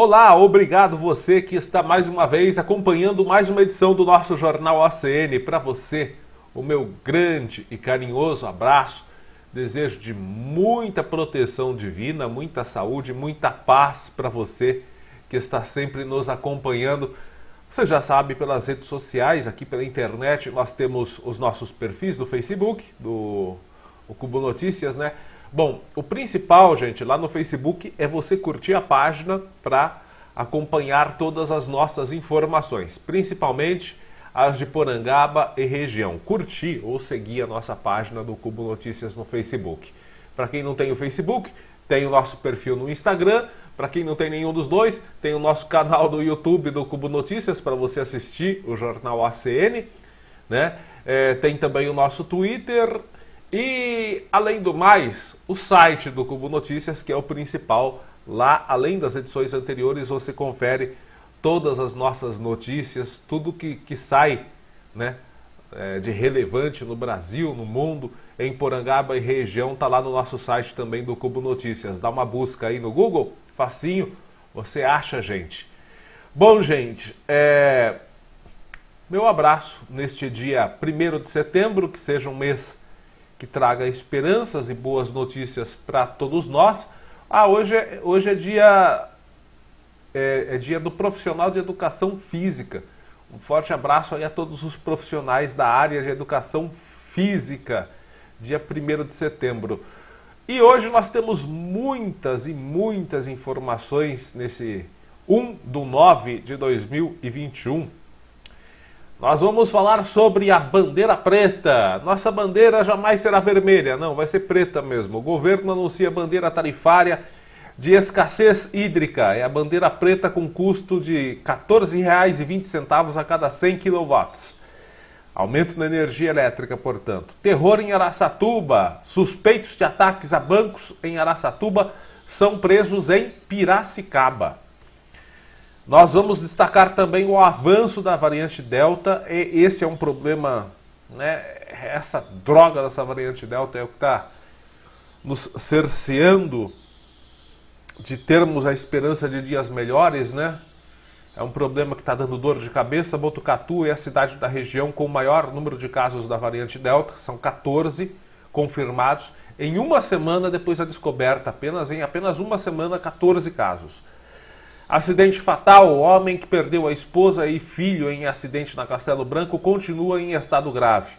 Olá, obrigado você que está mais uma vez acompanhando mais uma edição do nosso Jornal ACN. Para você, o meu grande e carinhoso abraço, desejo de muita proteção divina, muita saúde, muita paz para você que está sempre nos acompanhando. Você já sabe, pelas redes sociais, aqui pela internet, nós temos os nossos perfis do Facebook, do Cubo Notícias, né? Bom, o principal, gente, lá no Facebook é você curtir a página para acompanhar todas as nossas informações, principalmente as de Porangaba e região. Curtir ou seguir a nossa página do Cubo Notícias no Facebook. Para quem não tem o Facebook, tem o nosso perfil no Instagram. Para quem não tem nenhum dos dois, tem o nosso canal do YouTube do Cubo Notícias para você assistir o Jornal ACN, né? Tem também o nosso Twitter. E, além do mais, o site do Cubo Notícias, que é o principal. Lá, além das edições anteriores, você confere todas as nossas notícias, tudo que sai, né, de relevante no Brasil, no mundo, em Porangaba e região, está lá no nosso site também do Cubo Notícias. Dá uma busca aí no Google, facinho, você acha a gente. Bom, gente, meu abraço neste dia 1º de setembro, que seja um mês que traga esperanças e boas notícias para todos nós. Hoje é dia do profissional de educação física. Um forte abraço aí a todos os profissionais da área de educação física, dia 1º de setembro. E hoje nós temos muitas e muitas informações nesse 1/9/2021. Nós vamos falar sobre a bandeira preta. Nossa bandeira jamais será vermelha, não, vai ser preta mesmo. O governo anuncia bandeira tarifária de escassez hídrica. É a bandeira preta com custo de R$ 14,20 a cada 100 kW. Aumento na energia elétrica, portanto. Terror em Araçatuba. Suspeitos de ataques a bancos em Araçatuba são presos em Piracicaba. Nós vamos destacar também o avanço da variante Delta. E esse é um problema, né? Essa droga dessa variante Delta é o que está nos cerceando de termos a esperança de dias melhores, né? É um problema que está dando dor de cabeça. Botucatu é a cidade da região com o maior número de casos da variante Delta. São 14 confirmados em uma semana depois da descoberta. Em apenas uma semana, 14 casos. Acidente fatal, o homem que perdeu a esposa e filho em acidente na Castelo Branco continua em estado grave.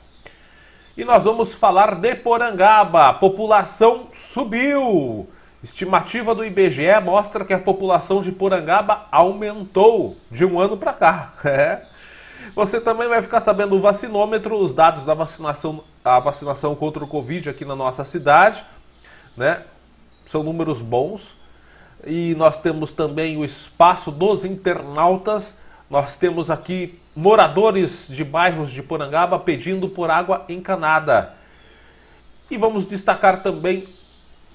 E nós vamos falar de Porangaba. A população subiu. Estimativa do IBGE mostra que a população de Porangaba aumentou de um ano para cá. Você também vai ficar sabendo o vacinômetro, os dados da vacinação, a vacinação contra o Covid aqui na nossa cidade, né? São números bons. E nós temos também o espaço dos internautas. Nós temos aqui moradores de bairros de Porangaba pedindo por água encanada. E vamos destacar também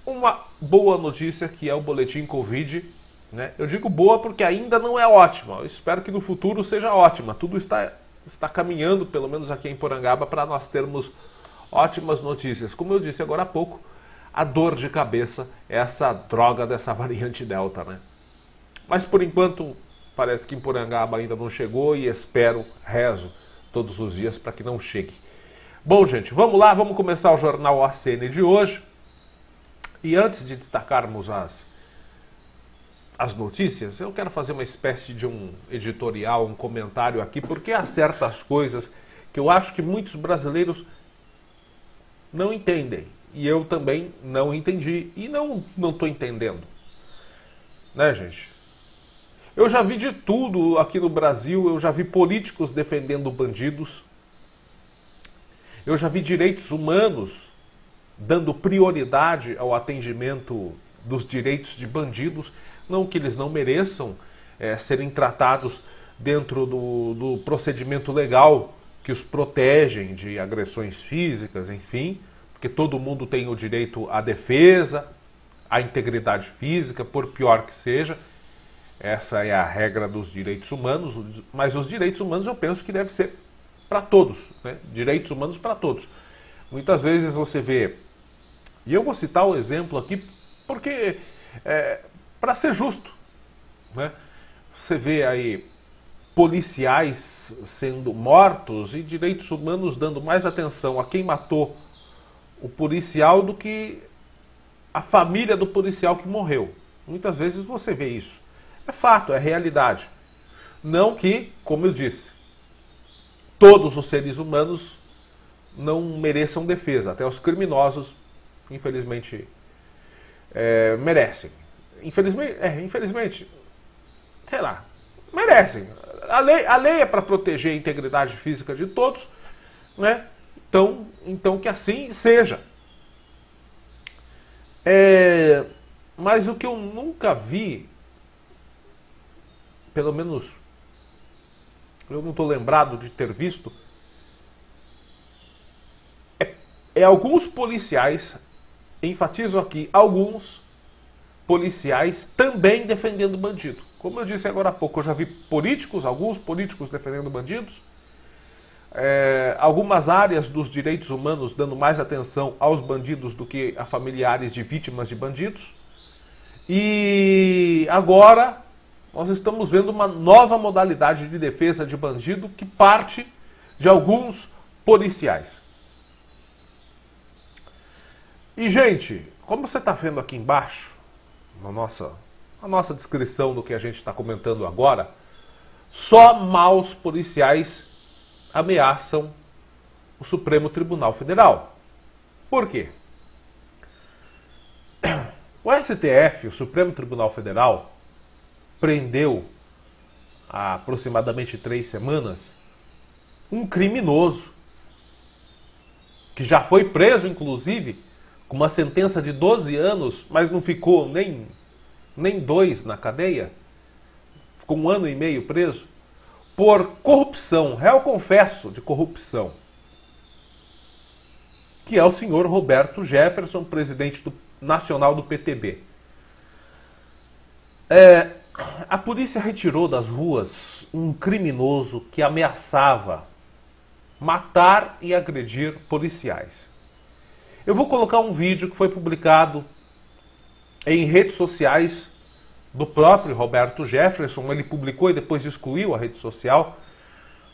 uma boa notícia, que é o boletim Covid, né? Eu digo boa porque ainda não é ótima. Eu espero que no futuro seja ótima. Tudo está caminhando, pelo menos aqui em Porangaba, para nós termos ótimas notícias. Como eu disse agora há pouco, a dor de cabeça é essa droga dessa variante Delta, né? Mas por enquanto parece que em Porangaba ainda não chegou e rezo todos os dias para que não chegue. Bom, gente, vamos lá, vamos começar o Jornal ACN de hoje. E antes de destacarmos as notícias, eu quero fazer uma espécie de um editorial, um comentário aqui, porque há certas coisas que eu acho que muitos brasileiros não entendem. E eu também não entendi e não estou entendendo. Né, gente? Eu já vi de tudo aqui no Brasil, eu já vi políticos defendendo bandidos. Eu já vi direitos humanos dando prioridade ao atendimento dos direitos de bandidos. Não que eles não mereçam serem tratados dentro do procedimento legal que os protegem de agressões físicas, enfim. Porque todo mundo tem o direito à defesa, à integridade física, por pior que seja. Essa é a regra dos direitos humanos, mas os direitos humanos eu penso que deve ser para todos, né? Direitos humanos para todos. Muitas vezes você vê, e eu vou citar o exemplo aqui porque para ser justo, né? Você vê aí policiais sendo mortos e direitos humanos dando mais atenção a quem matou o policial do que a família do policial que morreu. Muitas vezes você vê isso. É fato, é realidade. Não que, como eu disse, todos os seres humanos não mereçam defesa. Até os criminosos, infelizmente, merecem. Infelizmente, sei lá, merecem. A lei é para proteger a integridade física de todos, né? Então que assim seja. Mas o que eu nunca vi, pelo menos eu não estou lembrado de ter visto, é alguns policiais, enfatizo aqui, alguns policiais também defendendo bandido. Como eu disse agora há pouco, eu já vi alguns políticos defendendo bandidos, algumas áreas dos direitos humanos dando mais atenção aos bandidos do que a familiares de vítimas de bandidos. E agora nós estamos vendo uma nova modalidade de defesa de bandido que parte de alguns policiais. E, gente, como você está vendo aqui embaixo, na nossa descrição do que a gente está comentando agora, só maus policiais ameaçam o Supremo Tribunal Federal. Por quê? O STF, o Supremo Tribunal Federal, prendeu há aproximadamente 3 semanas um criminoso que já foi preso, inclusive, com uma sentença de 12 anos, mas não ficou nem 2 na cadeia, ficou 1 ano e meio preso, por corrupção, réu confesso de corrupção, que é o senhor Roberto Jefferson, presidente nacional do PTB. A polícia retirou das ruas um criminoso que ameaçava matar e agredir policiais. Eu vou colocar um vídeo que foi publicado em redes sociais do próprio Roberto Jefferson. Ele publicou e depois excluiu a rede social.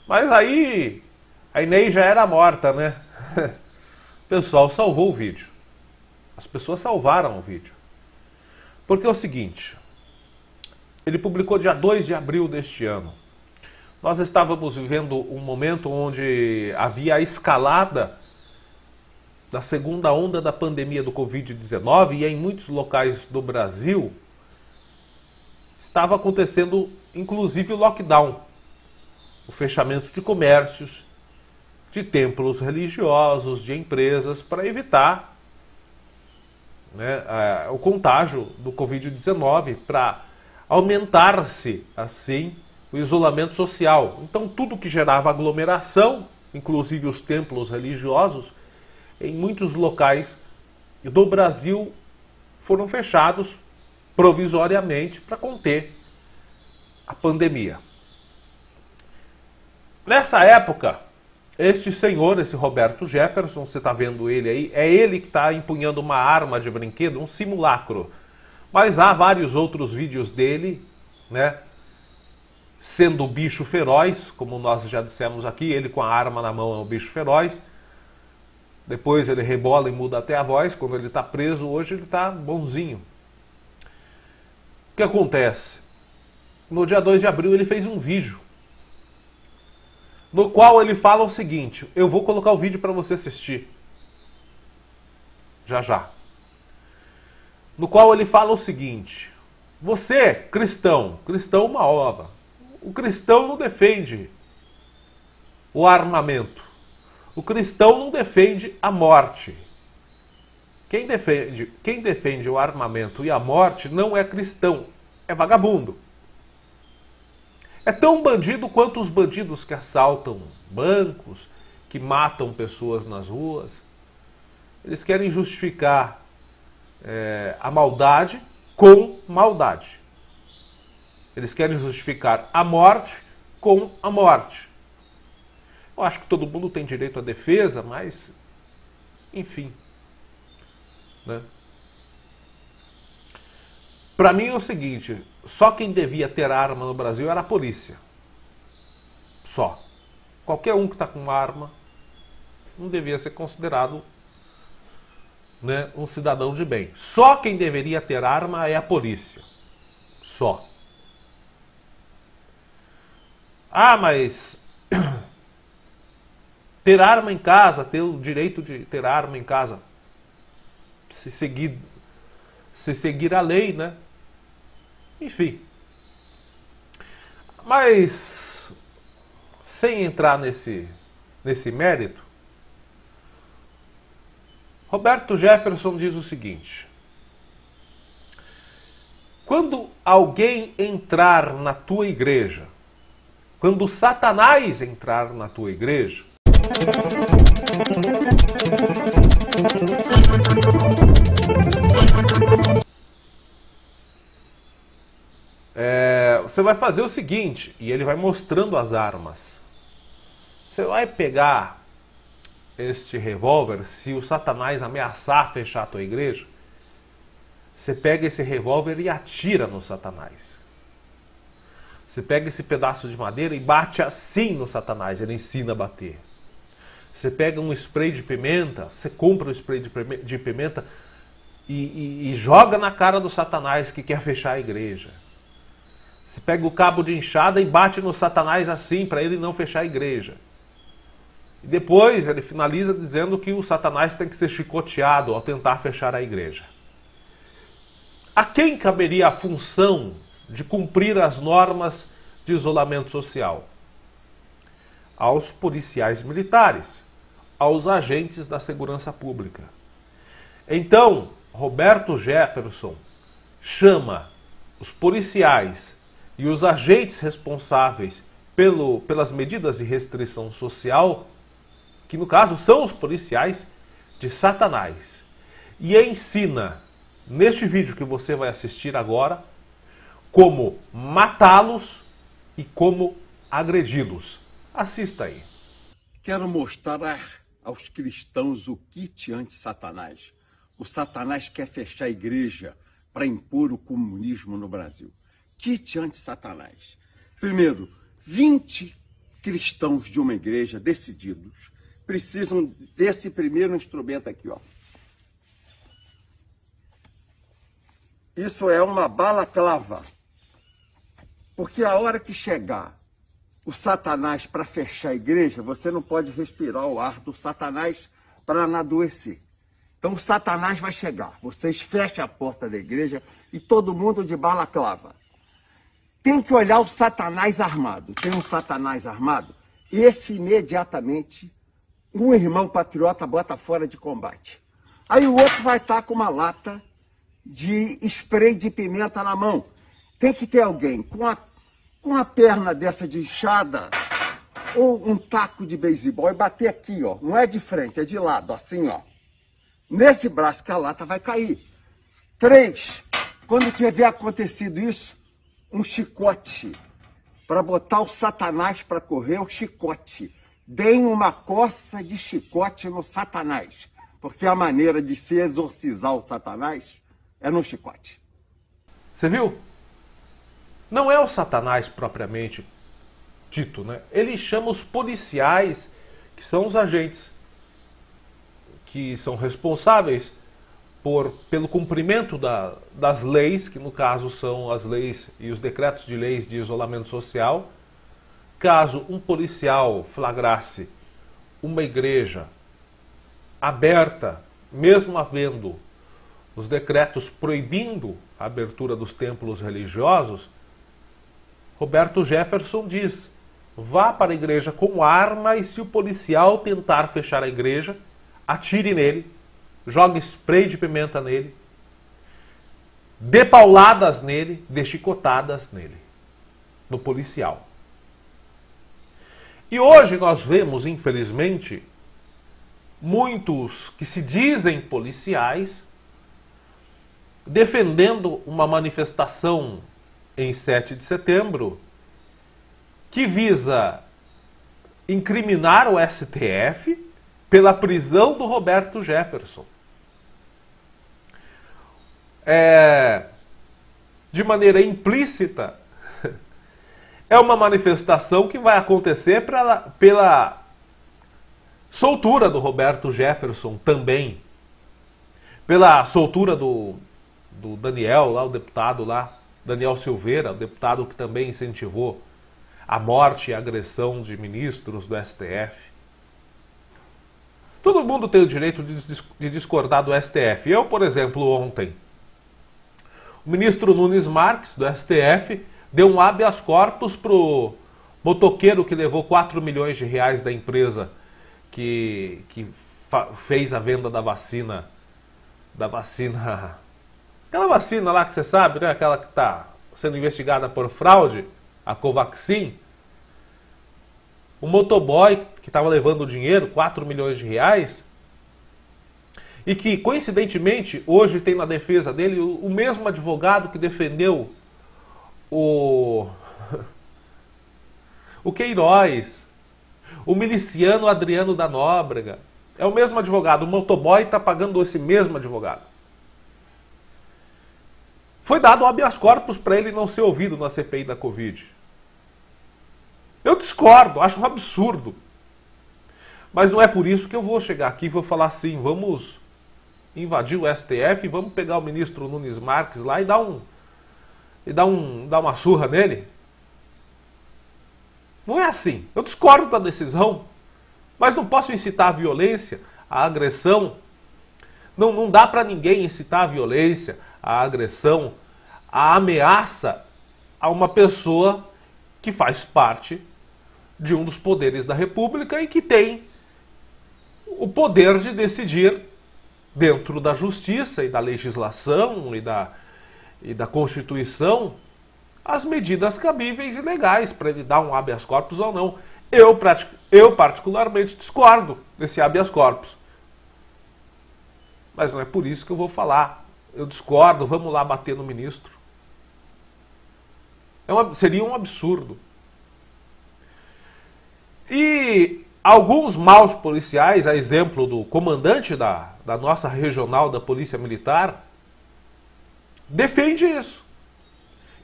Mas aí a Inês já era morta, né? O pessoal salvou o vídeo. As pessoas salvaram o vídeo. Porque é o seguinte, ele publicou dia 2 de abril deste ano. Nós estávamos vivendo um momento onde havia a escalada da segunda onda da pandemia do Covid-19 e em muitos locais do Brasil estava acontecendo inclusive o lockdown, o fechamento de comércios, de templos religiosos, de empresas, para evitar, né, o contágio do Covid-19, para aumentar-se assim o isolamento social. Então tudo que gerava aglomeração, inclusive os templos religiosos, em muitos locais do Brasil foram fechados provisoriamente para conter a pandemia. Nessa época, este senhor, esse Roberto Jefferson, você está vendo ele aí, é ele que está empunhando uma arma de brinquedo, um simulacro. Mas há vários outros vídeos dele, né, sendo o bicho feroz, como nós já dissemos aqui, ele com a arma na mão é o bicho feroz. Depois ele rebola e muda até a voz. Quando ele está preso, hoje ele está bonzinho. O que acontece? No dia 2 de abril ele fez um vídeo, no qual ele fala o seguinte, eu vou colocar o vídeo para você assistir, já. No qual ele fala o seguinte, você, cristão uma ova, o cristão não defende o armamento. O cristão não defende a morte. Quem defende o armamento e a morte não é cristão, é vagabundo. É tão bandido quanto os bandidos que assaltam bancos, que matam pessoas nas ruas. Eles querem justificar a maldade com maldade. Eles querem justificar a morte com a morte. Eu acho que todo mundo tem direito à defesa, mas, enfim, né? Para mim é o seguinte, só quem devia ter arma no Brasil era a polícia. Só. Qualquer um que está com arma não devia ser considerado, né, um cidadão de bem. Só quem deveria ter arma é a polícia. Só. Ah, mas ter arma em casa, ter o direito de ter arma em casa, se seguir a lei, né? Enfim. Mas sem entrar nesse mérito, Roberto Jefferson diz o seguinte: quando alguém entrar na tua igreja, quando Satanás entrar na tua igreja, você vai fazer o seguinte, e ele vai mostrando as armas. Você vai pegar este revólver, se o Satanás ameaçar fechar a tua igreja, você pega esse revólver e atira no Satanás. Você pega esse pedaço de madeira e bate assim no Satanás, ele ensina a bater. Você pega um spray de pimenta, você compra um spray de pimenta e joga na cara do Satanás que quer fechar a igreja. Você pega o cabo de enxada e bate no Satanás assim, para ele não fechar a igreja. E depois ele finaliza dizendo que o Satanás tem que ser chicoteado ao tentar fechar a igreja. A quem caberia a função de cumprir as normas de isolamento social? Aos policiais militares, aos agentes da segurança pública. Então, Roberto Jefferson chama os policiais e os agentes responsáveis pelas medidas de restrição social, que no caso são os policiais, de Satanás. E ensina, neste vídeo que você vai assistir agora, como matá-los e como agredi-los. Assista aí. Quero mostrar aos cristãos o kit anti-Satanás. O Satanás quer fechar a igreja para impor o comunismo no Brasil. Kit anti-Satanás. Primeiro, 20 cristãos de uma igreja decididos precisam desse primeiro instrumento aqui, ó. Isso é uma balaclava. Porque a hora que chegar o Satanás para fechar a igreja, você não pode respirar o ar do Satanás para não adoecer. Então o Satanás vai chegar. Vocês fecham a porta da igreja e todo mundo de balaclava. Tem que olhar o Satanás armado. Tem um Satanás armado? Esse imediatamente, um irmão patriota bota fora de combate. Aí o outro vai estar com uma lata de spray de pimenta na mão. Tem que ter alguém com a perna dessa de enxada ou um taco de beisebol e bater aqui, ó. Não é de frente, é de lado, assim, ó. Nesse braço que a lata vai cair. 3, quando tiver acontecido isso, um chicote. Para botar o Satanás para correr, o chicote. Deem uma coça de chicote no Satanás. Porque a maneira de se exorcizar o Satanás é no chicote. Você viu? Não é o Satanás propriamente dito, né? Ele chama os policiais, que são os agentes que são responsáveis pelo cumprimento das leis, que no caso são as leis e os decretos de leis de isolamento social. Caso um policial flagrasse uma igreja aberta, mesmo havendo os decretos proibindo a abertura dos templos religiosos, Roberto Jefferson diz: vá para a igreja com arma e se o policial tentar fechar a igreja, atire nele, jogue spray de pimenta nele, dê pauladas nele, dê chicotadas nele, no policial. E hoje nós vemos, infelizmente, muitos que se dizem policiais defendendo uma manifestação em 7 de setembro que visa incriminar o STF pela prisão do Roberto Jefferson. de maneira implícita, é uma manifestação que vai acontecer pela soltura do Roberto Jefferson também, pela soltura do Daniel, lá, o deputado lá, Daniel Silveira, o deputado que também incentivou a morte e a agressão de ministros do STF. Todo mundo tem o direito de discordar do STF. Eu, por exemplo, ontem, o ministro Nunes Marques, do STF, deu um habeas corpus para o motoqueiro que levou 4 milhões de reais da empresa que fez a venda da vacina. Aquela vacina lá que você sabe, né? Aquela que está sendo investigada por fraude, a Covaxin. O motoboy que estava levando o dinheiro, 4 milhões de reais, e que, coincidentemente, hoje tem na defesa dele o mesmo advogado que defendeu o Queiroz, o miliciano Adriano da Nóbrega. É o mesmo advogado, o motoboy está pagando esse mesmo advogado. Foi dado habeas corpus para ele não ser ouvido na CPI da Covid. Eu discordo, acho um absurdo. Mas não é por isso que eu vou chegar aqui e vou falar assim, vamos invadir o STF, vamos pegar o ministro Nunes Marques lá e dar uma surra nele. Não é assim. Eu discordo da decisão, mas não posso incitar a violência, a agressão. Não dá para ninguém incitar a violência, a agressão, a ameaça a uma pessoa que faz parte de um dos poderes da República e que tem o poder de decidir, dentro da justiça e da legislação e da Constituição, as medidas cabíveis e legais para ele dar um habeas corpus ou não. Eu particularmente discordo desse habeas corpus. Mas não é por isso que eu vou falar. Eu discordo, vamos lá bater no ministro. Seria um absurdo. E alguns maus policiais, a exemplo do comandante da nossa regional da Polícia Militar, defende isso.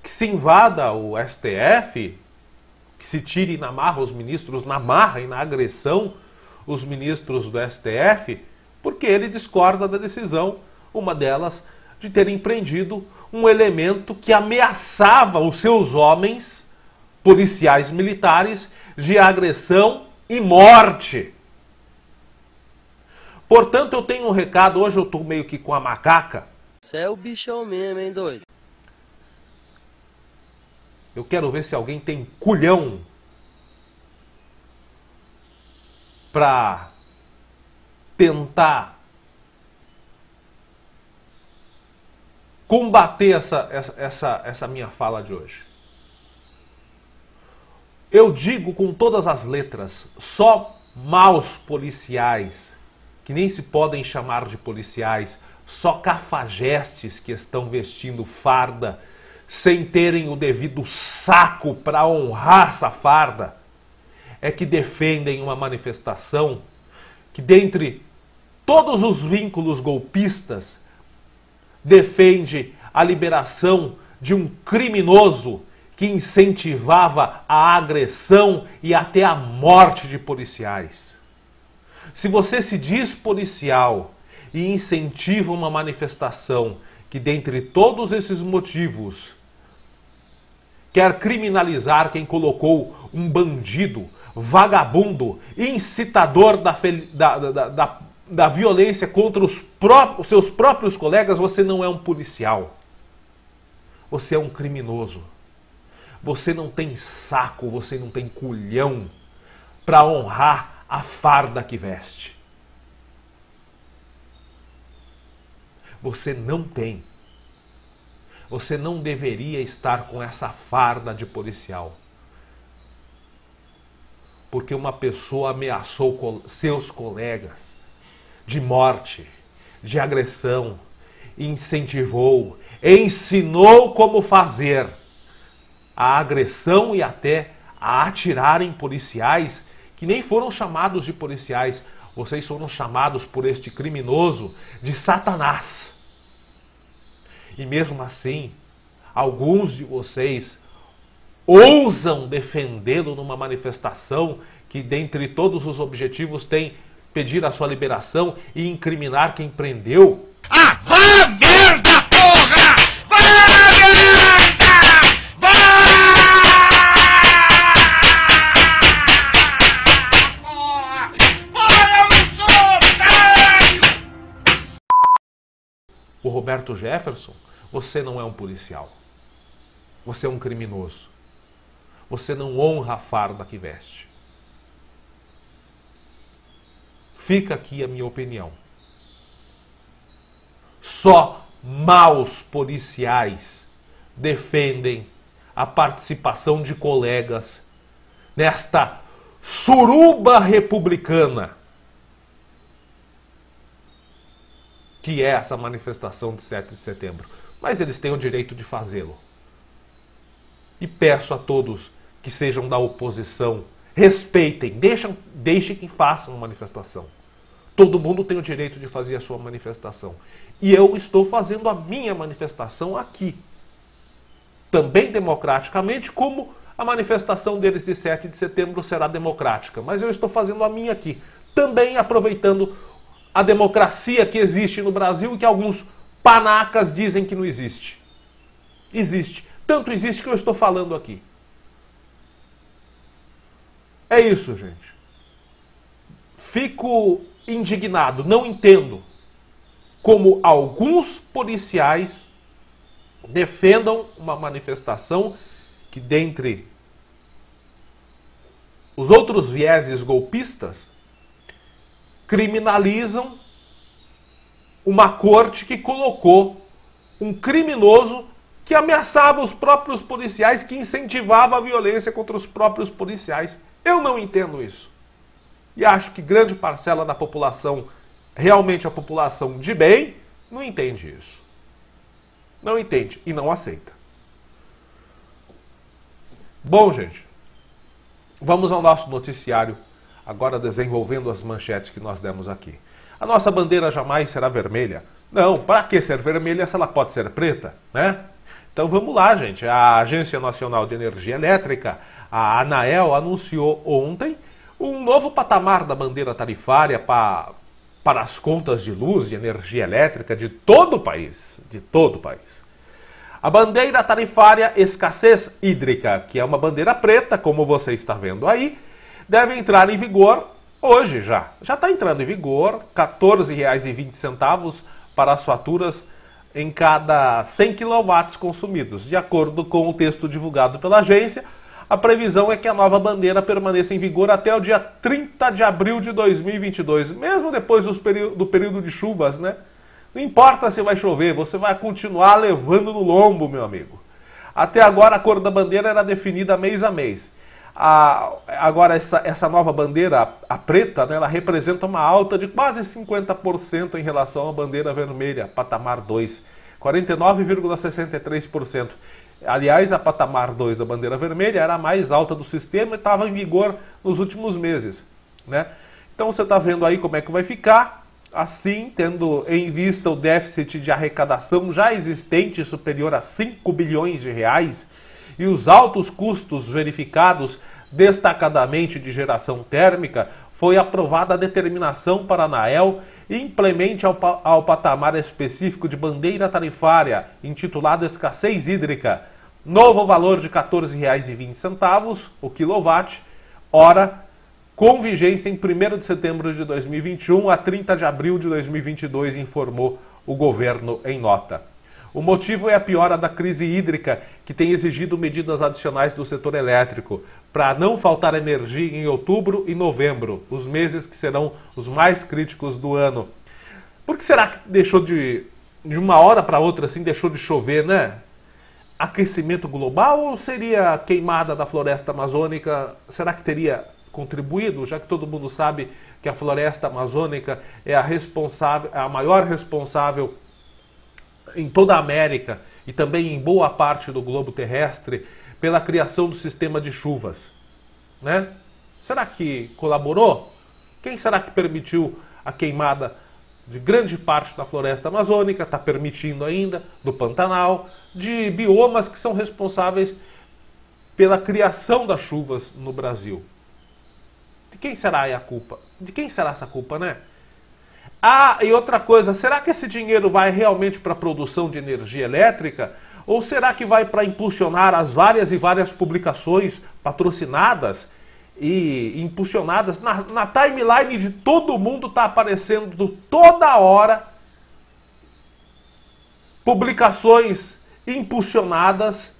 Que se invada o STF, que se tire na marra os ministros, na marra e na agressão os ministros do STF, porque ele discorda da decisão, uma delas, de terem prendido um elemento que ameaçava os seus homens, policiais militares, de agressão e morte. Portanto, eu tenho um recado, hoje eu estou meio que com a macaca. Você é o bichão mesmo, hein, doido? Eu quero ver se alguém tem culhão para tentar combater essa minha fala de hoje. Eu digo com todas as letras, só maus policiais, que nem se podem chamar de policiais, só cafajestes que estão vestindo farda, sem terem o devido saco para honrar essa farda, é que defendem uma manifestação que, dentre todos os vínculos golpistas, defende a liberação de um criminoso que incentivava a agressão e até a morte de policiais. Se você se diz policial e incentiva uma manifestação que, dentre todos esses motivos, quer criminalizar quem colocou um bandido, vagabundo, incitador da violência contra os seus próprios colegas, você não é um policial. Você é um criminoso. Você não tem saco, você não tem culhão para honrar a farda que veste. Você não tem. Você não deveria estar com essa farda de policial. Porque uma pessoa ameaçou seus colegas de morte, de agressão, incentivou, ensinou como fazer a agressão e até a atirar em policiais que nem foram chamados de policiais. Vocês foram chamados por este criminoso de Satanás. E mesmo assim, alguns de vocês ousam defendê-lo numa manifestação que, dentre todos os objetivos, tem pedir a sua liberação e incriminar quem prendeu. Ah, vá merda, porra! Vá merda! Vá! Porra! Porra, eu não sou otário! O Roberto Jefferson, você não é um policial. Você é um criminoso. Você não honra a farda que veste. Fica aqui a minha opinião. Só maus policiais defendem a participação de colegas nesta suruba republicana que é essa manifestação de 7 de setembro. Mas eles têm o direito de fazê-lo. E peço a todos que sejam da oposição, respeitem, deixem que façam a manifestação. Todo mundo tem o direito de fazer a sua manifestação. E eu estou fazendo a minha manifestação aqui. Também democraticamente, como a manifestação deles de 7 de setembro será democrática. Mas eu estou fazendo a minha aqui. Também aproveitando a democracia que existe no Brasil e que alguns panacas dizem que não existe. Existe. Tanto existe que eu estou falando aqui. É isso, gente. Fico indignado, não entendo como alguns policiais defendam uma manifestação que, dentre os outros vieses golpistas, criminalizam uma corte que colocou um criminoso que ameaçava os próprios policiais, que incentivava a violência contra os próprios policiais. Eu não entendo isso. E acho que grande parcela da população, realmente a população de bem, não entende isso. Não entende e não aceita. Bom, gente, vamos ao nosso noticiário, agora desenvolvendo as manchetes que nós demos aqui. A nossa bandeira jamais será vermelha. Não, para que ser vermelha se ela pode ser preta, né? Então vamos lá, gente. A Agência Nacional de Energia Elétrica, a ANAEL, anunciou ontem um novo patamar da bandeira tarifária para as contas de luz, de energia elétrica de todo o país. De todo o país. A bandeira tarifária escassez hídrica, que é uma bandeira preta, como você está vendo aí, deve entrar em vigor hoje já. Já está entrando em vigor, R$ 14,20 para as faturas em cada 100 kW consumidos. De acordo com o texto divulgado pela agência, a previsão é que a nova bandeira permaneça em vigor até o dia 30 de abril de 2022, mesmo depois do período de chuvas, né? Não importa se vai chover, você vai continuar levando no lombo, meu amigo. Até agora a cor da bandeira era definida mês a mês. Agora essa nova bandeira, a preta, né, ela representa uma alta de quase 50% em relação à bandeira vermelha, patamar 2, 49,63%. Aliás, a patamar 2 da bandeira vermelha era a mais alta do sistema e estava em vigor nos últimos meses, né? Então você está vendo aí como é que vai ficar, assim, tendo em vista o déficit de arrecadação já existente superior a 5 bilhões de reais e os altos custos verificados destacadamente de geração térmica, foi aprovada a determinação para a ANAEL implemente ao patamar específico de bandeira tarifária, intitulado escassez hídrica, novo valor de R$ 14,20 o quilowatt-hora, com vigência em 1º de setembro de 2021 a 30 de abril de 2022, informou o governo em nota. O motivo é a piora da crise hídrica, que tem exigido medidas adicionais do setor elétrico, para não faltar energia em outubro e novembro, os meses que serão os mais críticos do ano. Por que será que deixou de uma hora para outra assim, deixou de chover, né? Aquecimento global ou seria queimada da floresta amazônica? Será que teria contribuído, já que todo mundo sabe que a floresta amazônica é a maior responsável em toda a América e também em boa parte do globo terrestre pela criação do sistema de chuvas, né? Será que colaborou? Quem será que permitiu a queimada de grande parte da floresta amazônica? Está permitindo ainda, do Pantanal, de biomas que são responsáveis pela criação das chuvas no Brasil. De quem será a culpa? De quem será essa culpa, né? Ah, e outra coisa, será que esse dinheiro vai realmente para a produção de energia elétrica? Ou será que vai para impulsionar as várias e várias publicações patrocinadas e impulsionadas? Na timeline de todo mundo está aparecendo toda hora publicações impulsionadas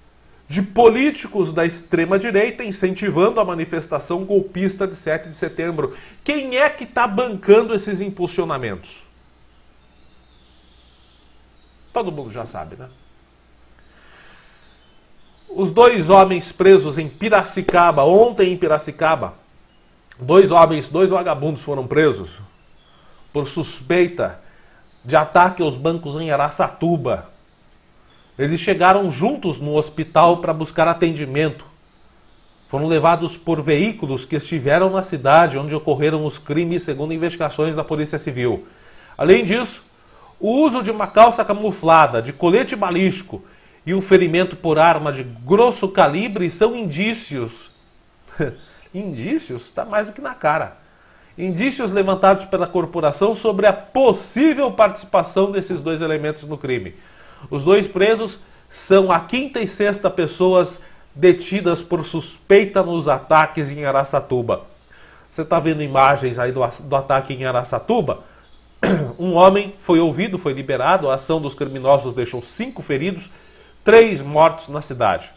de políticos da extrema-direita incentivando a manifestação golpista de 7 de setembro. Quem é que está bancando esses impulsionamentos? Todo mundo já sabe, né? Os 2 homens presos em Piracicaba, ontem em Piracicaba, 2 vagabundos foram presos por suspeita de ataque aos bancos em Araçatuba. Eles chegaram juntos no hospital para buscar atendimento. Foram levados por veículos que estiveram na cidade onde ocorreram os crimes, segundo investigações da Polícia Civil. Além disso, o uso de uma calça camuflada, de colete balístico e um ferimento por arma de grosso calibre são indícios. Indícios? Está mais do que na cara. Indícios levantados pela corporação sobre a possível participação desses 2 elementos no crime. Os 2 presos são a 5ª e 6ª pessoas detidas por suspeita nos ataques em Araçatuba. Você está vendo imagens aí do ataque em Araçatuba? Um homem foi ouvido, foi liberado. A ação dos criminosos deixou 5 feridos, 3 mortos na cidade.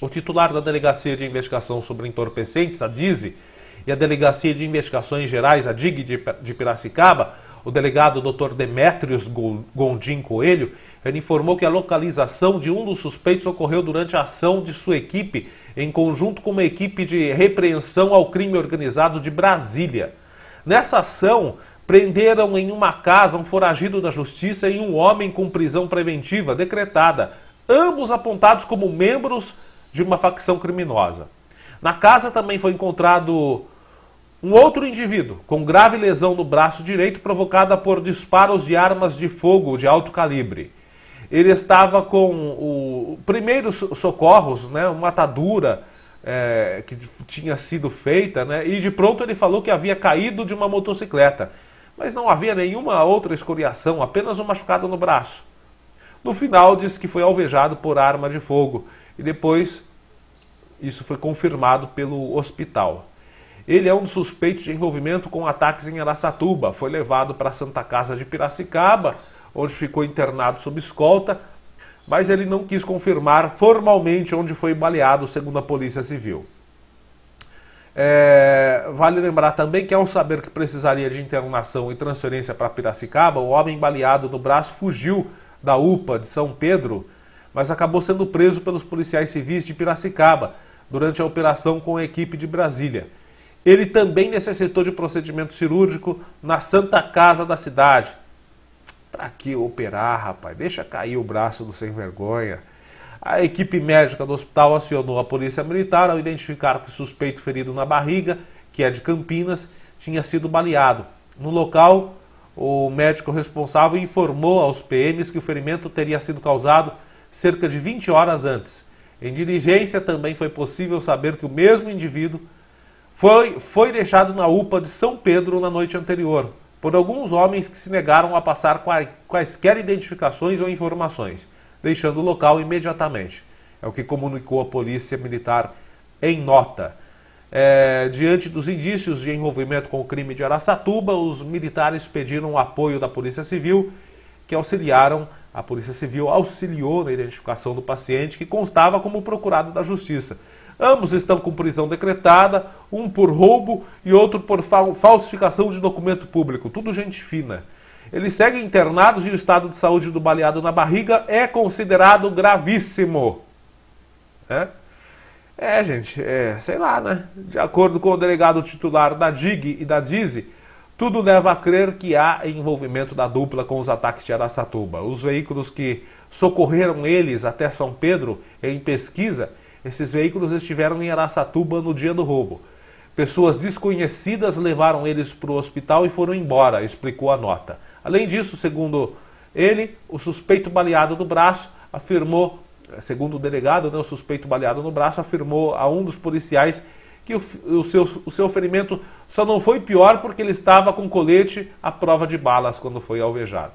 O titular da Delegacia de Investigação sobre Entorpecentes, a DISE, e a Delegacia de Investigações Gerais, a DIG de Piracicaba, o delegado Dr. Demétrios Gondim Coelho, ele informou que a localização de um dos suspeitos ocorreu durante a ação de sua equipe, em conjunto com uma equipe de repreensão ao crime organizado de Brasília. Nessa ação, prenderam em uma casa um foragido da justiça e um homem com prisão preventiva decretada, ambos apontados como membros de uma facção criminosa. Na casa também foi encontrado um outro indivíduo com grave lesão no braço direito provocada por disparos de armas de fogo de alto calibre. Ele estava com o primeiros socorros, né, uma atadura que tinha sido feita, né, e de pronto ele falou que havia caído de uma motocicleta. Mas não havia nenhuma outra escoriação, apenas um machucado no braço. No final disse que foi alvejado por arma de fogo e depois isso foi confirmado pelo hospital. Ele é um dos suspeitos de envolvimento com ataques em Araçatuba. Foi levado para a Santa Casa de Piracicaba, onde ficou internado sob escolta, mas ele não quis confirmar formalmente onde foi baleado, segundo a Polícia Civil. Vale lembrar também que, ao saber que precisaria de internação e transferência para Piracicaba, o homem baleado no braço fugiu da UPA de São Pedro, mas acabou sendo preso pelos policiais civis de Piracicaba durante a operação com a equipe de Brasília. Ele também necessitou de procedimento cirúrgico na Santa Casa da cidade. Pra que operar, rapaz? Deixa cair o braço do sem vergonha. A equipe médica do hospital acionou a polícia militar ao identificar que o suspeito ferido na barriga, que é de Campinas, tinha sido baleado. No local, o médico responsável informou aos PMs que o ferimento teria sido causado cerca de 20 horas antes. Em diligência, também foi possível saber que o mesmo indivíduo foi deixado na UPA de São Pedro na noite anterior, por alguns homens que se negaram a passar quaisquer identificações ou informações, deixando o local imediatamente. É o que comunicou a Polícia Militar em nota. Diante dos indícios de envolvimento com o crime de Araçatuba, os militares pediram o apoio da Polícia Civil, que a Polícia Civil auxiliou na identificação do paciente, que constava como procurado da Justiça. Ambos estão com prisão decretada, um por roubo e outro por falsificação de documento público. Tudo gente fina. Eles seguem internados e o estado de saúde do baleado na barriga é considerado gravíssimo. Gente, sei lá, né? De acordo com o delegado titular da DIG e da DISE, tudo leva a crer que há envolvimento da dupla com os ataques de Araçatuba. Os veículos que socorreram eles até São Pedro em pesquisa, esses veículos estiveram em Araçatuba no dia do roubo. Pessoas desconhecidas levaram eles para o hospital e foram embora, explicou a nota. Além disso, segundo ele, o suspeito baleado no braço afirmou, segundo o delegado, né, o suspeito baleado no braço, afirmou a um dos policiais que o seu ferimento só não foi pior porque ele estava com colete à prova de balas quando foi alvejado.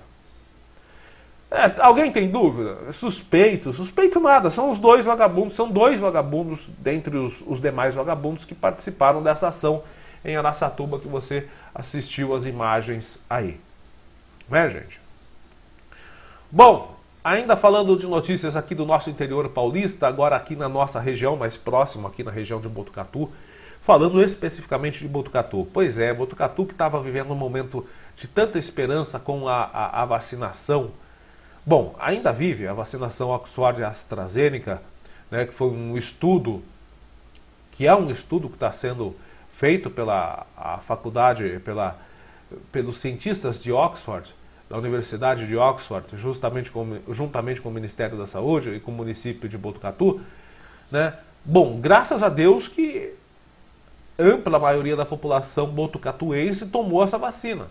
Alguém tem dúvida? Suspeito nada, são dois vagabundos dentre os demais vagabundos que participaram dessa ação em Araçatuba que você assistiu as imagens aí. Né, gente? Bom, ainda falando de notícias aqui do nosso interior paulista, agora aqui na nossa região, mais próximo, aqui na região de Botucatu, falando especificamente de Botucatu. Pois é, Botucatu que estava vivendo um momento de tanta esperança com a vacinação. Bom, ainda vive a vacinação Oxford e AstraZeneca, né, que foi um estudo, que está sendo feito pela faculdade, pelos cientistas de Oxford, da Universidade de Oxford, juntamente com o Ministério da Saúde e com o município de Botucatu, né? Bom, graças a Deus que ampla maioria da população botucatuense tomou essa vacina,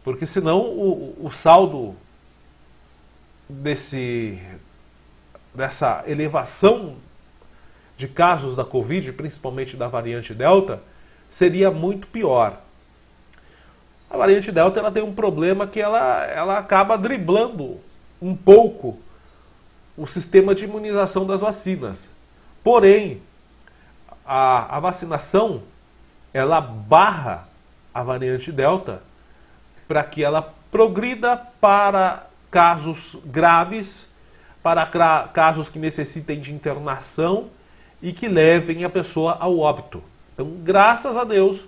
porque senão o saldo dessa elevação de casos da Covid, principalmente da variante Delta, seria muito pior. A variante Delta ela tem um problema que ela acaba driblando um pouco o sistema de imunização das vacinas. Porém, a vacinação ela barra a variante Delta para que ela progrida para casos graves, para casos que necessitem de internação e que levem a pessoa ao óbito. Então, graças a Deus,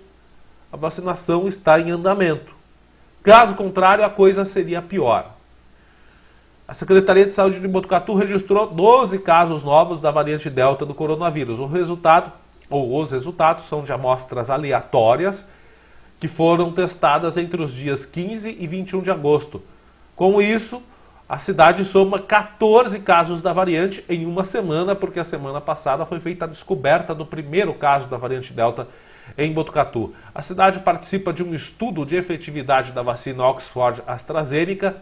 a vacinação está em andamento. Caso contrário, a coisa seria pior. A Secretaria de Saúde de Botucatu registrou 12 casos novos da variante Delta do coronavírus. Os resultados são de amostras aleatórias que foram testadas entre os dias 15 e 21 de agosto. Com isso, a cidade soma 14 casos da variante em uma semana, porque a semana passada foi feita a descoberta do primeiro caso da variante Delta em Botucatu. A cidade participa de um estudo de efetividade da vacina Oxford AstraZeneca,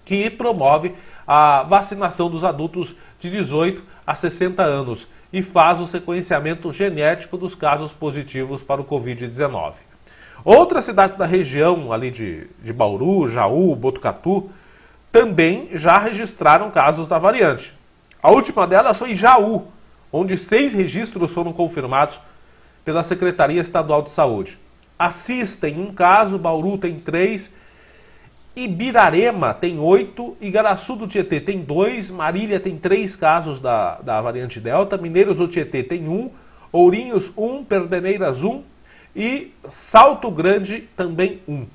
que promove a vacinação dos adultos de 18 a 60 anos e faz o sequenciamento genético dos casos positivos para o Covid-19. Outras cidades da região, ali de Bauru, Jaú, Botucatu, também já registraram casos da variante. A última delas foi em Jaú, onde 6 registros foram confirmados pela Secretaria Estadual de Saúde. Assis tem 1 caso, Bauru tem 3, Ibirarema tem 8, Igaraçu do Tietê tem 2, Marília tem 3 casos da variante Delta, Mineiros do Tietê tem 1, Ourinhos 1, Perdeneiras 1 e Salto Grande também 1.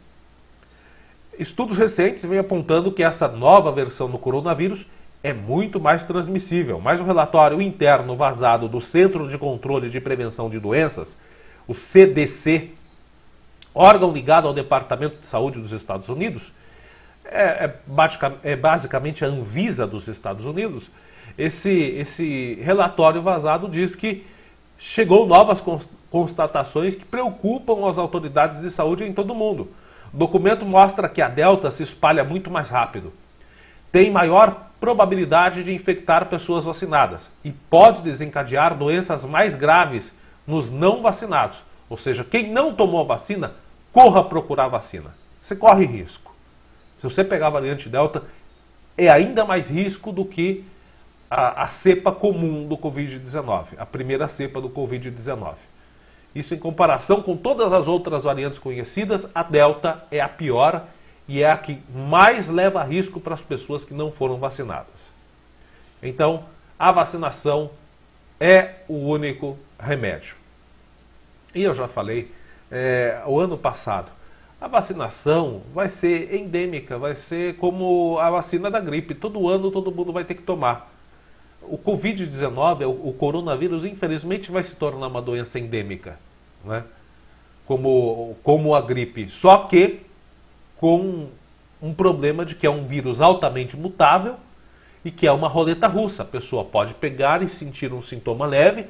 Estudos recentes vêm apontando que essa nova versão do coronavírus é muito mais transmissível, mas o relatório interno vazado do Centro de Controle de Prevenção de Doenças, o CDC, órgão ligado ao Departamento de Saúde dos Estados Unidos, é basicamente a Anvisa dos Estados Unidos. Esse relatório vazado diz que chegou novas constatações que preocupam as autoridades de saúde em todo o mundo. O documento mostra que a Delta se espalha muito mais rápido, tem maior probabilidade de infectar pessoas vacinadas e pode desencadear doenças mais graves nos não vacinados. Ou seja, quem não tomou a vacina, corra procurar a vacina. Você corre risco. Se você pegar a variante Delta, é ainda mais risco do que a cepa comum do Covid-19, a primeira cepa do Covid-19. Isso em comparação com todas as outras variantes conhecidas, a Delta é a pior e é a que mais leva risco para as pessoas que não foram vacinadas. Então, a vacinação é o único remédio. E eu já falei, o ano passado, a vacinação vai ser endêmica, vai ser como a vacina da gripe. Todo ano todo mundo vai ter que tomar. O Covid-19, o coronavírus, infelizmente vai se tornar uma doença endêmica, né? Como a gripe. Só que com um problema de que é um vírus altamente mutável e que é uma roleta russa. A pessoa pode pegar e sentir um sintoma leve,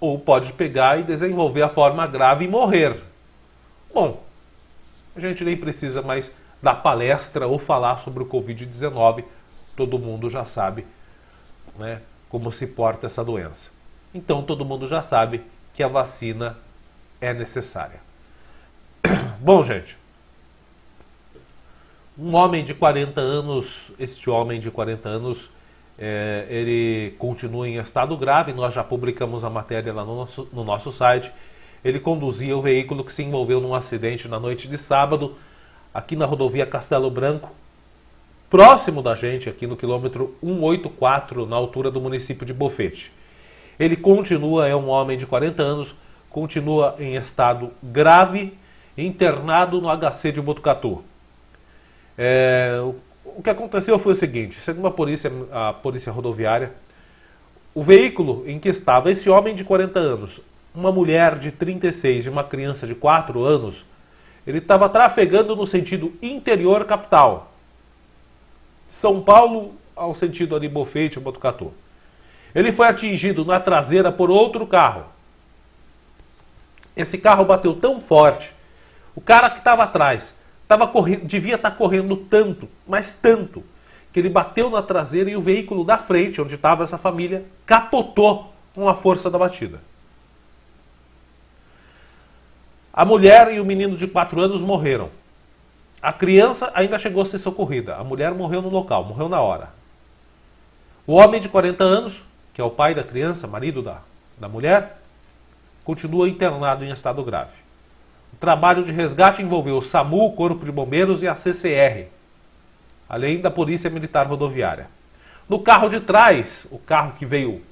ou pode pegar e desenvolver a forma grave e morrer. Bom, a gente nem precisa mais dar palestra ou falar sobre o Covid-19 todo mundo já sabe, né, como se porta essa doença. Então todo mundo já sabe que a vacina é necessária. Bom, gente, um homem de 40 anos, este homem de 40 anos, ele continua em estado grave, nós já publicamos a matéria lá no nosso site. Ele conduzia o veículo que se envolveu num acidente na noite de sábado, aqui na rodovia Castelo Branco, próximo da gente, aqui no quilômetro 184, na altura do município de Bofete. Ele continua, é um homem de 40 anos, continua em estado grave, internado no HC de Botucatu. O que aconteceu foi o seguinte: segundo a polícia rodoviária, o veículo em que estava esse homem de 40 anos, uma mulher de 36 e uma criança de 4 anos, ele estava trafegando no sentido interior capital. São Paulo ao sentido ali Bofete, Botucatu. Ele foi atingido na traseira por outro carro. Esse carro bateu tão forte, o cara que estava atrás devia estar correndo tanto, mas tanto, que ele bateu na traseira e o veículo da frente, onde estava essa família, capotou com a força da batida. A mulher e o menino de 4 anos morreram. A criança ainda chegou a ser socorrida. A mulher morreu no local, morreu na hora. O homem de 40 anos, que é o pai da criança, marido da mulher, continua internado em estado grave. O trabalho de resgate envolveu o SAMU, o Corpo de Bombeiros e a CCR, além da Polícia Militar Rodoviária. No carro de trás, o carro que veio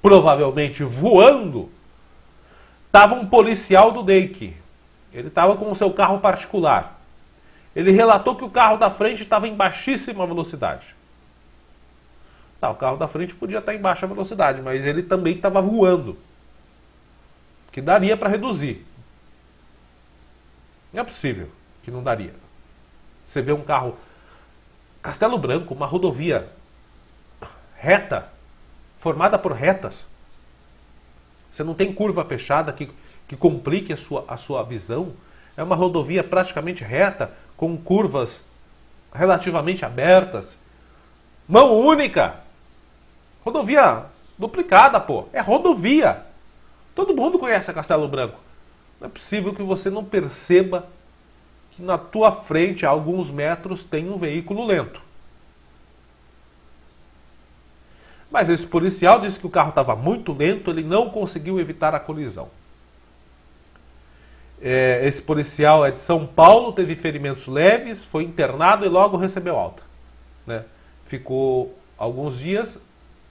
provavelmente voando, estava um policial do DEIC. Ele estava com o seu carro particular. Ele relatou que o carro da frente estava em baixíssima velocidade. O carro da frente podia estar em baixa velocidade, mas ele também estava voando, que daria para reduzir. Não é possível que não daria. Você vê um carro, Castelo Branco, uma rodovia reta, formada por retas. Você não tem curva fechada que complique a sua visão. É uma rodovia praticamente reta, com curvas relativamente abertas. Mão única. Rodovia duplicada, pô. É rodovia. Todo mundo conhece a Castelo Branco. Não é possível que você não perceba que na tua frente, a alguns metros, tem um veículo lento. Mas esse policial disse que o carro estava muito lento, ele não conseguiu evitar a colisão. Esse policial é de São Paulo, teve ferimentos leves, foi internado e logo recebeu alta, né? Ficou alguns dias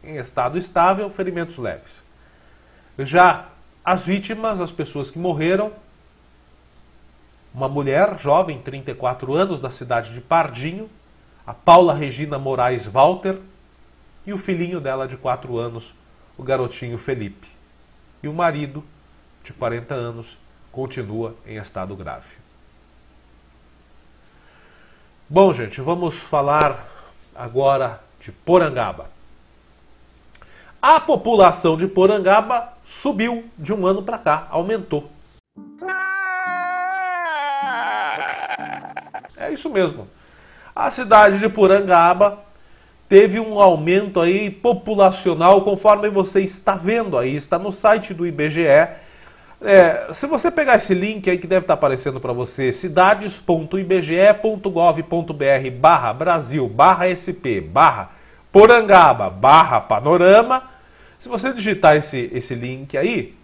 em estado estável, ferimentos leves. Já as vítimas, as pessoas que morreram, uma mulher jovem, 34 anos, da cidade de Pardinho, a Paula Regina Moraes Walter, e o filhinho dela de 4 anos, o garotinho Felipe. E o marido, de 40 anos, continua em estado grave. Bom, gente, vamos falar agora de Porangaba. A população de Porangaba subiu de um ano para cá, aumentou. É isso mesmo. A cidade de Porangaba teve um aumento aí populacional, conforme você está vendo aí, está no site do IBGE. Se você pegar esse link aí que deve estar aparecendo para você, cidades.ibge.gov.br/Brasil/SP/Porangaba/Panorama, se você digitar esse link aí,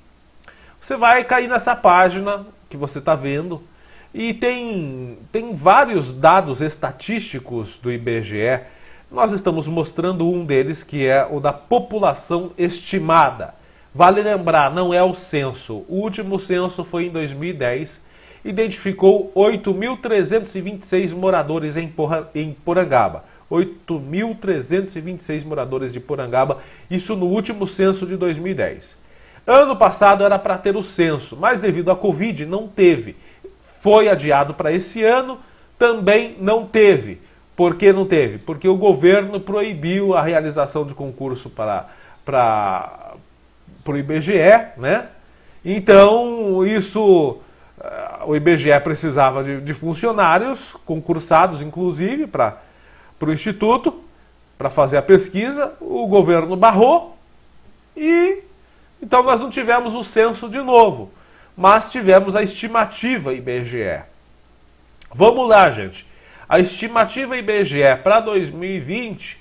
você vai cair nessa página que você está vendo e tem vários dados estatísticos do IBGE. Nós estamos mostrando um deles, que é o da população estimada. Vale lembrar, não é o censo. O último censo foi em 2010, identificou 8.326 moradores em Porangaba. 8.326 moradores de Porangaba, isso no último censo de 2010. Ano passado era para ter o censo, mas devido à Covid não teve. Foi adiado para esse ano, também não teve. Por que não teve? Porque o governo proibiu a realização de concurso para o IBGE, né? Então, o IBGE precisava de funcionários, concursados inclusive, para o Instituto, para fazer a pesquisa, o governo barrou e então nós não tivemos o censo de novo, mas tivemos a estimativa IBGE. Vamos lá, gente. A estimativa IBGE para 2020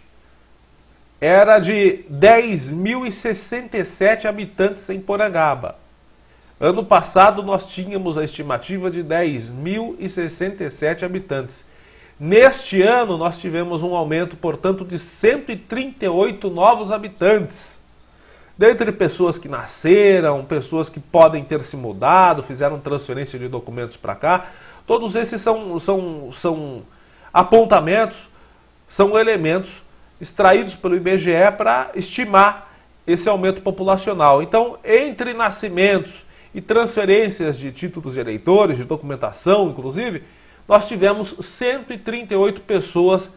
era de 10.067 habitantes em Porangaba. Ano passado nós tínhamos a estimativa de 10.067 habitantes. Neste ano nós tivemos um aumento, portanto, de 138 novos habitantes. Dentre pessoas que nasceram, pessoas que podem ter se mudado, fizeram transferência de documentos para cá, todos esses são apontamentos, são elementos extraídos pelo IBGE para estimar esse aumento populacional. Então, entre nascimentos e transferências de títulos de eleitores, de documentação, inclusive, nós tivemos 138 pessoas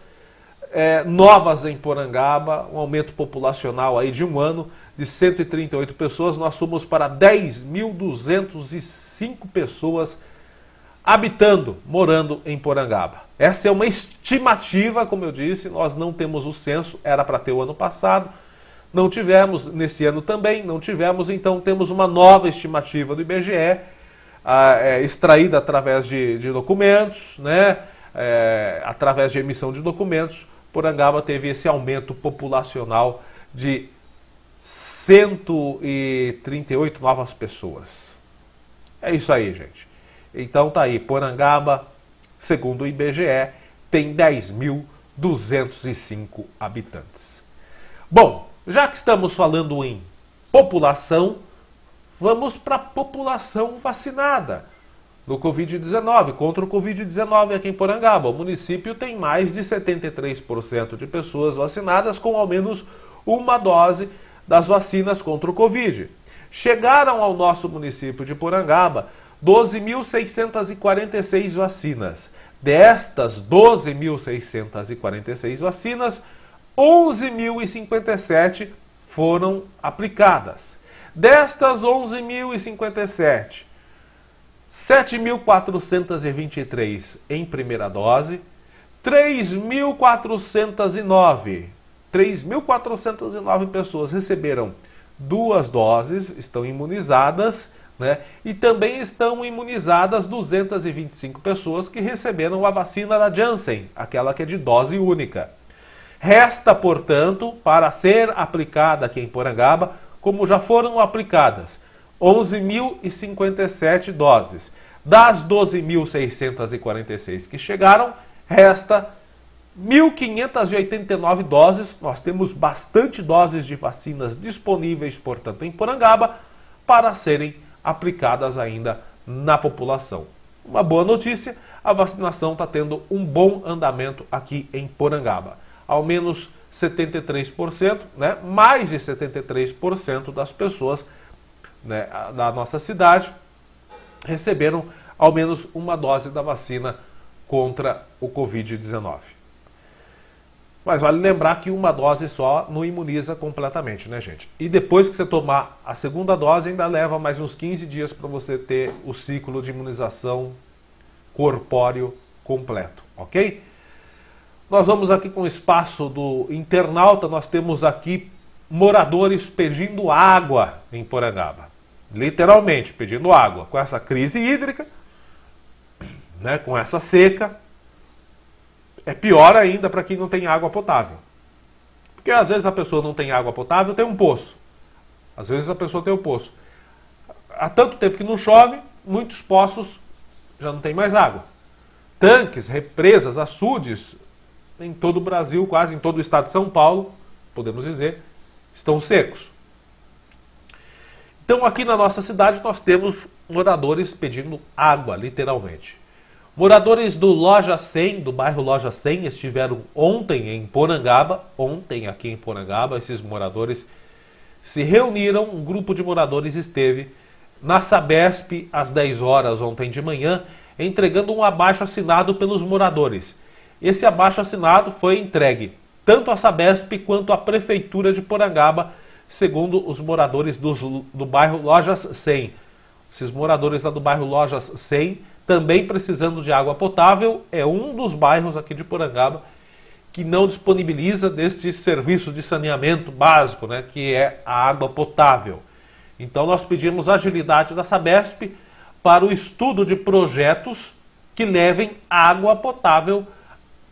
novas em Porangaba, um aumento populacional aí de um ano de 138 pessoas. Nós fomos para 10.205 pessoas habitando, morando em Porangaba. Essa é uma estimativa, como eu disse, nós não temos o censo, era para ter o ano passado, não tivemos, nesse ano também não tivemos, então temos uma nova estimativa do IBGE, extraída através de documentos, né? Através de emissão de documentos. Porangaba teve esse aumento populacional de 138 novas pessoas. É isso aí, gente. Então tá aí, Porangaba, segundo o IBGE, tem 10.205 habitantes. Bom, já que estamos falando em população, vamos para a população vacinada no Covid-19, contra o Covid-19 aqui em Porangaba. O município tem mais de 73% de pessoas vacinadas com ao menos uma dose das vacinas contra o Covid. Chegaram ao nosso município de Porangaba 12.646 vacinas. Destas 12.646 vacinas, 11.057 foram aplicadas. Destas 11.057, 7.423 em primeira dose, 3.409 pessoas receberam 2 doses, estão imunizadas, né? E também estão imunizadas 225 pessoas que receberam a vacina da Janssen, aquela que é de dose única. Resta, portanto, para ser aplicada aqui em Porangaba, como já foram aplicadas 11.057 doses. Das 12.646 que chegaram, resta 1.589 doses. Nós temos bastante doses de vacinas disponíveis, portanto, em Porangaba, para serem aplicadas ainda na população. Uma boa notícia, a vacinação está tendo um bom andamento aqui em Porangaba. Ao menos 73%, né, mais de 73% das pessoas, né, da nossa cidade receberam ao menos uma dose da vacina contra o Covid-19. Mas vale lembrar que uma dose só não imuniza completamente, né, gente? E depois que você tomar a segunda dose, ainda leva mais uns 15 dias para você ter o ciclo de imunização corpóreo completo, ok? Nós vamos aqui com o espaço do internauta, nós temos aqui moradores pedindo água em Porangaba. Literalmente, pedindo água. Com essa crise hídrica, né, com essa seca, é pior ainda para quem não tem água potável. Porque às vezes a pessoa não tem água potável, tem um poço. Às vezes a pessoa tem um poço. Há tanto tempo que não chove, muitos poços já não tem mais água. Tanques, represas, açudes, em todo o Brasil, quase em todo o estado de São Paulo, podemos dizer, estão secos. Então aqui na nossa cidade nós temos moradores pedindo água, literalmente. Moradores do Loja 100, do bairro Loja 100, estiveram ontem em Porangaba, aqui em Porangaba, esses moradores se reuniram, um grupo de moradores esteve na Sabesp às 10 horas ontem de manhã, entregando um abaixo-assinado pelos moradores. Esse abaixo-assinado foi entregue tanto à Sabesp quanto à Prefeitura de Porangaba, segundo os moradores do bairro Lojas 100. Esses moradores lá do bairro Lojas 100, também precisando de água potável, é um dos bairros aqui de Porangaba que não disponibiliza deste serviço de saneamento básico, né, que é a água potável. Então nós pedimos agilidade da Sabesp para o estudo de projetos que levem água potável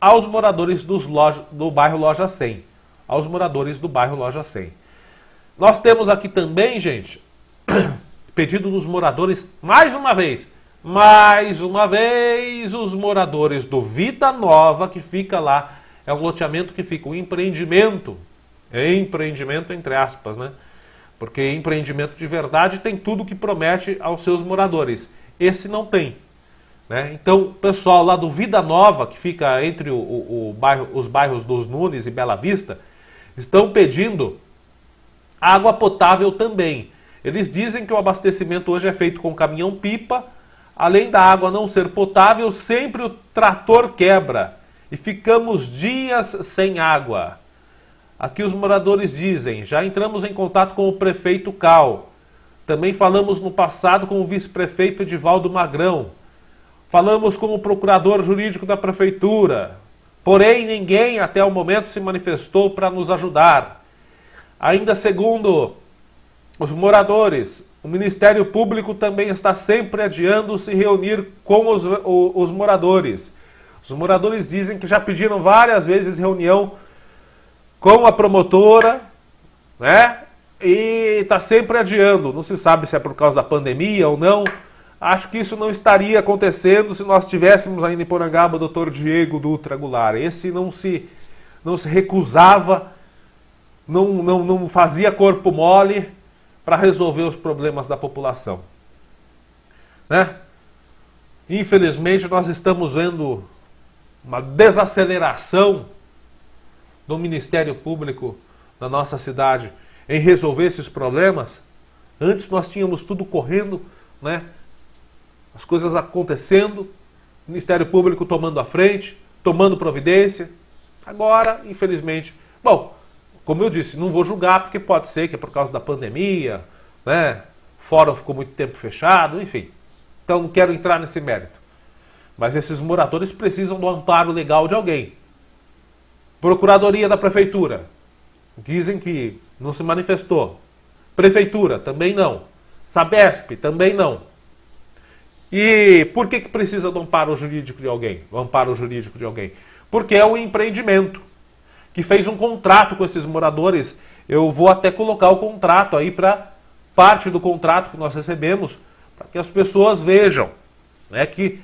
aos moradores do bairro Loja 100. Aos moradores do bairro Loja 100. Nós temos aqui também, gente, pedido dos moradores, mais uma vez, os moradores do Vida Nova, que fica lá, é um loteamento que fica um empreendimento entre aspas, né? Porque empreendimento de verdade tem tudo que promete aos seus moradores. Esse não tem, né? Então, o pessoal lá do Vida Nova, que fica entre os bairros dos Nunes e Bela Vista, estão pedindo água potável também. Eles dizem que o abastecimento hoje é feito com caminhão-pipa. Além da água não ser potável, sempre o trator quebra e ficamos dias sem água. Aqui os moradores dizem, já entramos em contato com o prefeito Cal. Também falamos no passado com o vice-prefeito Edivaldo Magrão. Falamos com o procurador jurídico da prefeitura. Porém, ninguém até o momento se manifestou para nos ajudar. Ainda segundo os moradores, o Ministério Público também está sempre adiando se reunir com os moradores. Os moradores dizem que já pediram várias vezes reunião com a promotora, né? E está sempre adiando. Não se sabe se é por causa da pandemia ou não. Acho que isso não estaria acontecendo se nós tivéssemos ainda em Porangaba o Dr. Diego Dutra Goulart. Esse não se recusava, não fazia corpo mole para resolver os problemas da população, né? Infelizmente, nós estamos vendo uma desaceleração do Ministério Público na nossa cidade em resolver esses problemas. Antes nós tínhamos tudo correndo, né? As coisas acontecendo, o Ministério Público tomando a frente, tomando providência. Agora, infelizmente, bom, como eu disse, não vou julgar porque pode ser que é por causa da pandemia, né? O fórum ficou muito tempo fechado, enfim. Então não quero entrar nesse mérito. Mas esses moradores precisam do amparo legal de alguém. Procuradoria da Prefeitura, dizem que não se manifestou. Prefeitura, também não. Sabesp, também não. E por que precisa do amparo jurídico de alguém? O amparo jurídico de alguém? Porque é um empreendimento que fez um contrato com esses moradores. Eu vou até colocar o contrato aí para parte do contrato que nós recebemos, para que as pessoas vejam, né, que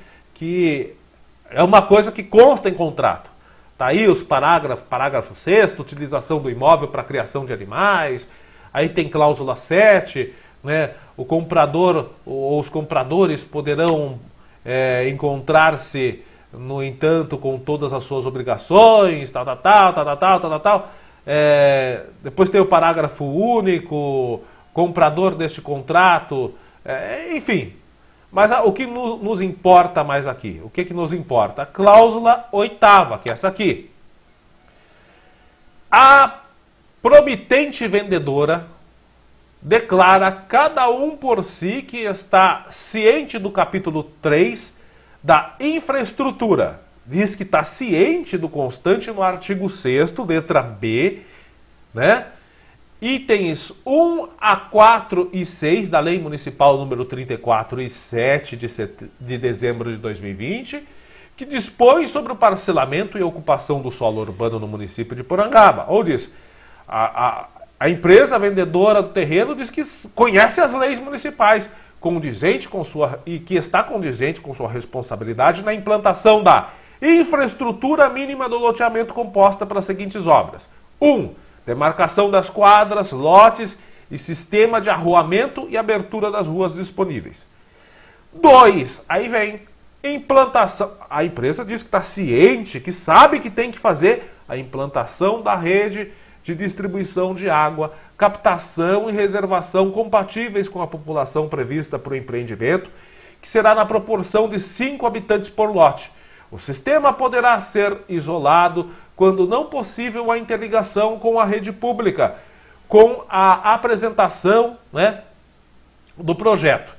é uma coisa que consta em contrato. Está aí os parágrafo 6º, utilização do imóvel para criação de animais, aí tem cláusula 7, né, o comprador ou os compradores poderão encontrar-se, no entanto, com todas as suas obrigações, tal. Depois tem o parágrafo único, comprador deste contrato, enfim. Mas o que nos importa mais aqui? O que nos importa? A cláusula 8ª, que é essa aqui. A promitente vendedora declara cada um por si que está ciente do capítulo 3 da infraestrutura. Diz que está ciente do constante no artigo 6º, letra B, né? Itens 1 a 4 e 6 da Lei Municipal número 34 e 7 de dezembro de 2020, que dispõe sobre o parcelamento e ocupação do solo urbano no município de Porangaba. Ou diz, a empresa vendedora do terreno diz que conhece as leis municipais, e que está condizente com sua responsabilidade na implantação da infraestrutura mínima do loteamento composta pelas seguintes obras. 1. Demarcação das quadras, lotes e sistema de arruamento e abertura das ruas disponíveis. 2. Aí vem implantação. A empresa diz que está ciente, que sabe que tem que fazer a implantação da rede de distribuição de água, captação e reservação compatíveis com a população prevista para o empreendimento, que será na proporção de 5 habitantes por lote. O sistema poderá ser isolado quando não possível a interligação com a rede pública, com a apresentação, né, do projeto.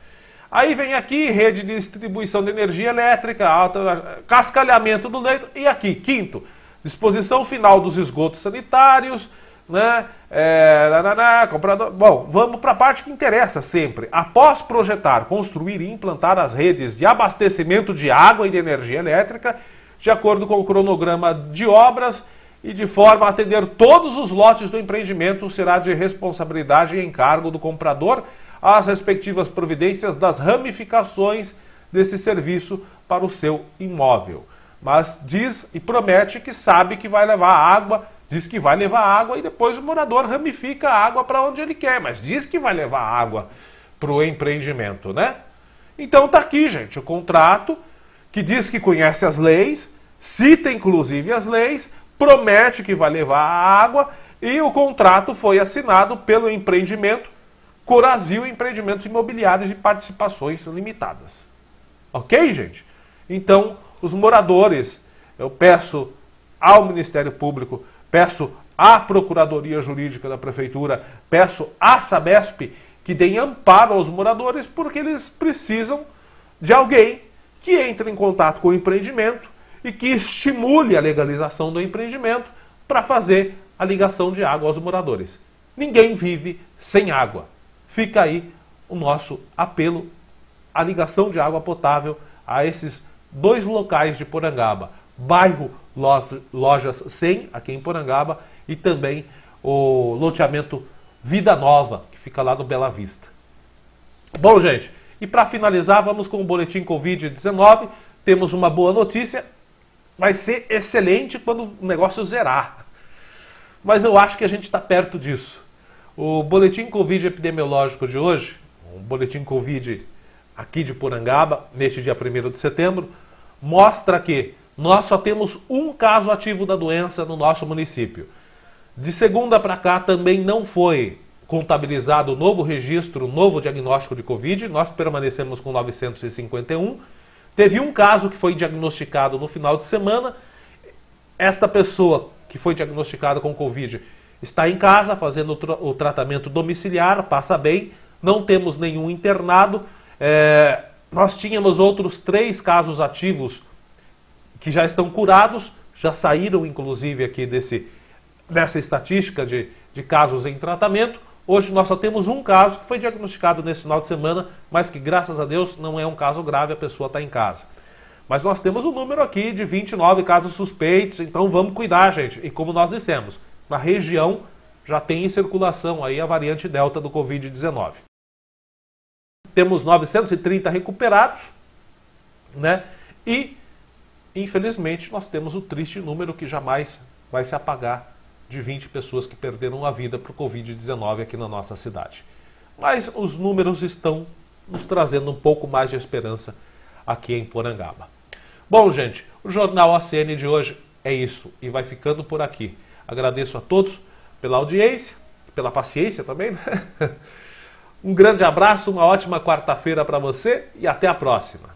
Aí vem aqui rede de distribuição de energia elétrica, cascalhamento do leito, e aqui, 5º, Disposição final dos esgotos sanitários, né? Comprador. Bom, vamos para a parte que interessa sempre. Após projetar, construir e implantar as redes de abastecimento de água e de energia elétrica, de acordo com o cronograma de obras e de forma a atender todos os lotes do empreendimento, será de responsabilidade e encargo do comprador as respectivas providências das ramificações desse serviço para o seu imóvel. Mas diz e promete que sabe que vai levar água, diz que vai levar água e depois o morador ramifica a água para onde ele quer, mas diz que vai levar água para o empreendimento, né? Então tá aqui, gente, o contrato que diz que conhece as leis, cita inclusive as leis, promete que vai levar a água e o contrato foi assinado pelo empreendimento Corazil Empreendimentos Imobiliários e Participações Limitadas. Ok, gente? Então, os moradores, eu peço ao Ministério Público, peço à Procuradoria Jurídica da Prefeitura, peço à Sabesp que deem amparo aos moradores porque eles precisam de alguém que entre em contato com o empreendimento e que estimule a legalização do empreendimento para fazer a ligação de água aos moradores. Ninguém vive sem água. Fica aí o nosso apelo à ligação de água potável a esses dois locais de Porangaba, bairro Lojas 100, aqui em Porangaba, e também o loteamento Vida Nova, que fica lá no Bela Vista. Bom, gente, e para finalizar, vamos com o boletim Covid-19. Temos uma boa notícia, vai ser excelente quando o negócio zerar. Mas eu acho que a gente está perto disso. O boletim Covid epidemiológico de hoje, um boletim Covid aqui de Porangaba, neste dia 1º de setembro, mostra que nós só temos um caso ativo da doença no nosso município. De segunda para cá também não foi contabilizado novo registro, novo diagnóstico de Covid, nós permanecemos com 951. Teve um caso que foi diagnosticado no final de semana. Esta pessoa que foi diagnosticada com Covid está em casa fazendo o tratamento domiciliar, passa bem, não temos nenhum internado. Nós tínhamos outros 3 casos ativos que já estão curados, já saíram inclusive aqui dessa estatística de casos em tratamento. Hoje nós só temos um caso que foi diagnosticado nesse final de semana, mas que graças a Deus não é um caso grave, a pessoa está em casa. Mas nós temos um número aqui de 29 casos suspeitos, então vamos cuidar, gente. E como nós dissemos, na região já tem em circulação aí a variante Delta do Covid-19. Temos 930 recuperados, né? E, infelizmente, nós temos o triste número que jamais vai se apagar de 20 pessoas que perderam a vida para o Covid-19 aqui na nossa cidade. Mas os números estão nos trazendo um pouco mais de esperança aqui em Porangaba. Bom, gente, o Jornal ACN de hoje é isso e vai ficando por aqui. Agradeço a todos pela audiência, pela paciência também, né? Um grande abraço, uma ótima quarta-feira para você e até a próxima.